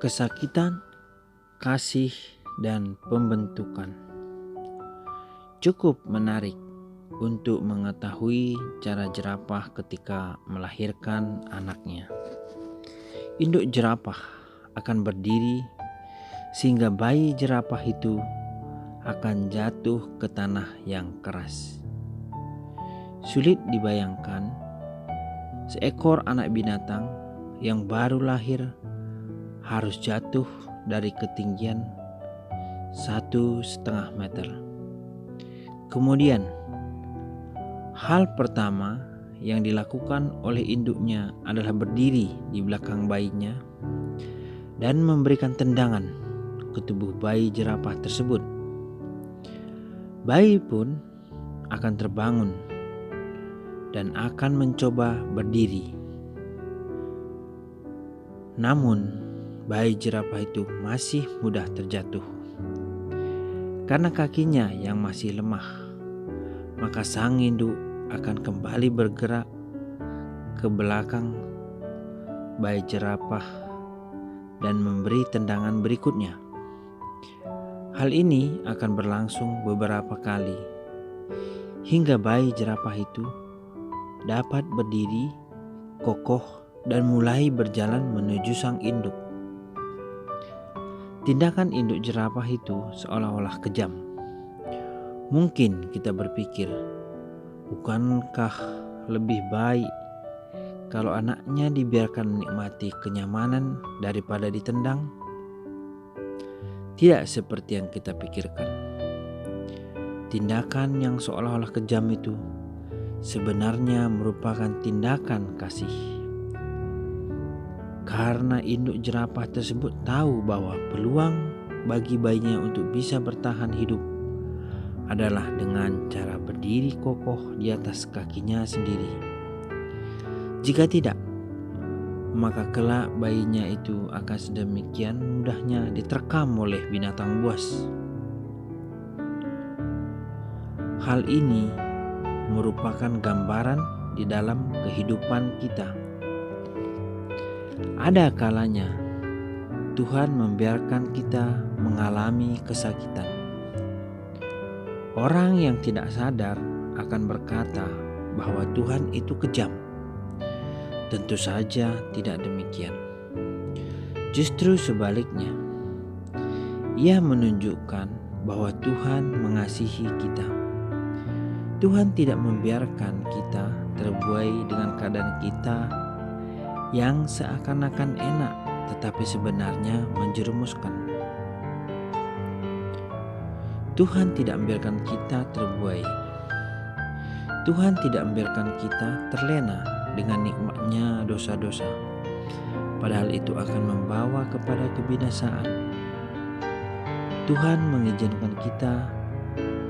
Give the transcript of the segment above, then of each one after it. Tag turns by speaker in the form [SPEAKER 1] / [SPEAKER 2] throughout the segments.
[SPEAKER 1] Kesakitan, kasih, dan pembentukan. Cukup menarik untuk mengetahui cara jerapah ketika melahirkan anaknya. Induk jerapah akan berdiri sehingga bayi jerapah itu akan jatuh ke tanah yang keras. Sulit dibayangkan seekor anak binatang yang baru lahir harus jatuh dari ketinggian 1,5 meter. Kemudian, hal pertama yang dilakukan oleh induknya adalah berdiri di belakang bayinya dan memberikan tendangan ke tubuh bayi jerapah tersebut. Bayi pun akan terbangun dan akan mencoba berdiri. Namun, bayi jerapah itu masih mudah terjatuh. Karena kakinya yang masih lemah, maka sang induk akan kembali bergerak ke belakang bayi jerapah dan memberi tendangan berikutnya. Hal ini akan berlangsung beberapa kali hingga bayi jerapah itu dapat berdiri kokoh dan mulai berjalan menuju sang induk. Tindakan induk jerapah itu seolah-olah kejam. Mungkin kita berpikir, bukankah lebih baik kalau anaknya dibiarkan menikmati kenyamanan daripada ditendang? Tidak seperti yang kita pikirkan. Tindakan yang seolah-olah kejam itu sebenarnya merupakan tindakan kasih. Karena induk jerapah tersebut tahu bahwa peluang bagi bayinya untuk bisa bertahan hidup adalah dengan cara berdiri kokoh di atas kakinya sendiri. Jika tidak, maka kelak bayinya itu akan sedemikian mudahnya diterkam oleh binatang buas. Hal ini merupakan gambaran di dalam kehidupan kita. Ada kalanya Tuhan membiarkan kita mengalami kesakitan. Orang yang tidak sadar akan berkata bahwa Tuhan itu kejam. Tentu saja tidak demikian. Justru sebaliknya, Ia menunjukkan bahwa Tuhan mengasihi kita. Tuhan tidak membiarkan kita terbuai dengan keadaan kita yang seakan-akan enak tetapi sebenarnya menjerumuskan. Tuhan tidak membiarkan kita terbuai. Tuhan tidak membiarkan kita terlena dengan nikmatnya dosa-dosa, padahal itu akan membawa kepada kebinasaan. Tuhan mengizinkan kita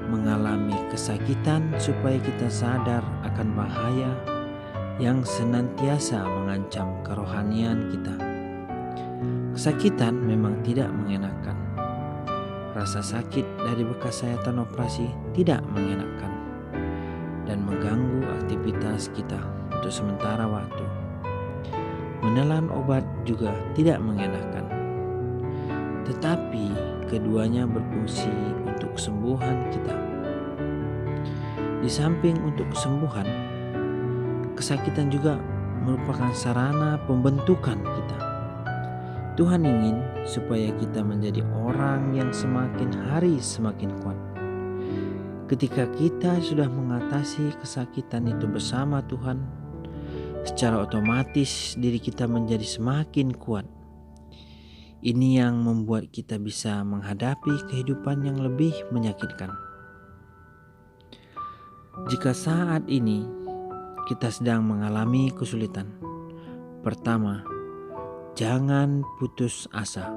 [SPEAKER 1] mengalami kesakitan supaya kita sadar akan bahaya yang senantiasa mengancam kerohanian kita. Kesakitan memang tidak mengenakan. Rasa sakit dari bekas sayatan operasi tidak mengenakan dan mengganggu aktivitas kita untuk sementara waktu. Menelan obat juga tidak mengenakan. Tetapi keduanya berfungsi untuk kesembuhan kita. Di samping untuk kesembuhan, kesakitan juga merupakan sarana pembentukan kita. Tuhan ingin supaya kita menjadi orang yang semakin hari semakin kuat. Ketika kita sudah mengatasi kesakitan itu bersama Tuhan, secara otomatis diri kita menjadi semakin kuat. Ini yang membuat kita bisa menghadapi kehidupan yang lebih menyakitkan. Jika saat ini kita sedang mengalami kesulitan, pertama, jangan putus asa,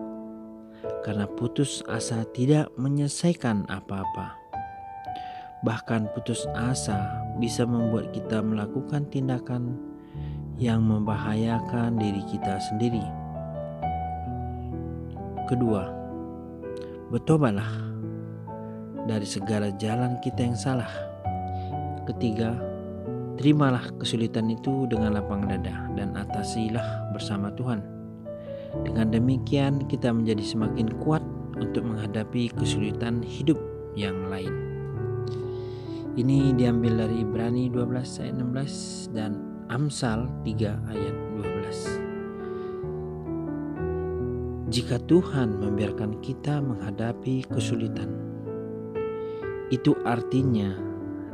[SPEAKER 1] karena putus asa tidak menyelesaikan apa-apa. Bahkan putus asa bisa membuat kita melakukan tindakan yang membahayakan diri kita sendiri. Kedua, bertobatlah dari segala jalan kita yang salah. Ketiga, terimalah kesulitan itu dengan lapang dada dan atasilah bersama Tuhan. Dengan demikian kita menjadi semakin kuat untuk menghadapi kesulitan hidup yang lain. Ini diambil dari Ibrani 12 ayat 16 dan Amsal 3 ayat 12. Jika Tuhan membiarkan kita menghadapi kesulitan, itu artinya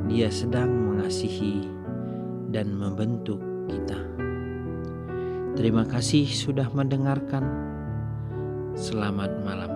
[SPEAKER 1] Dia sedang mengasihi dan membentuk kita. Terima kasih sudah mendengarkan. Selamat malam.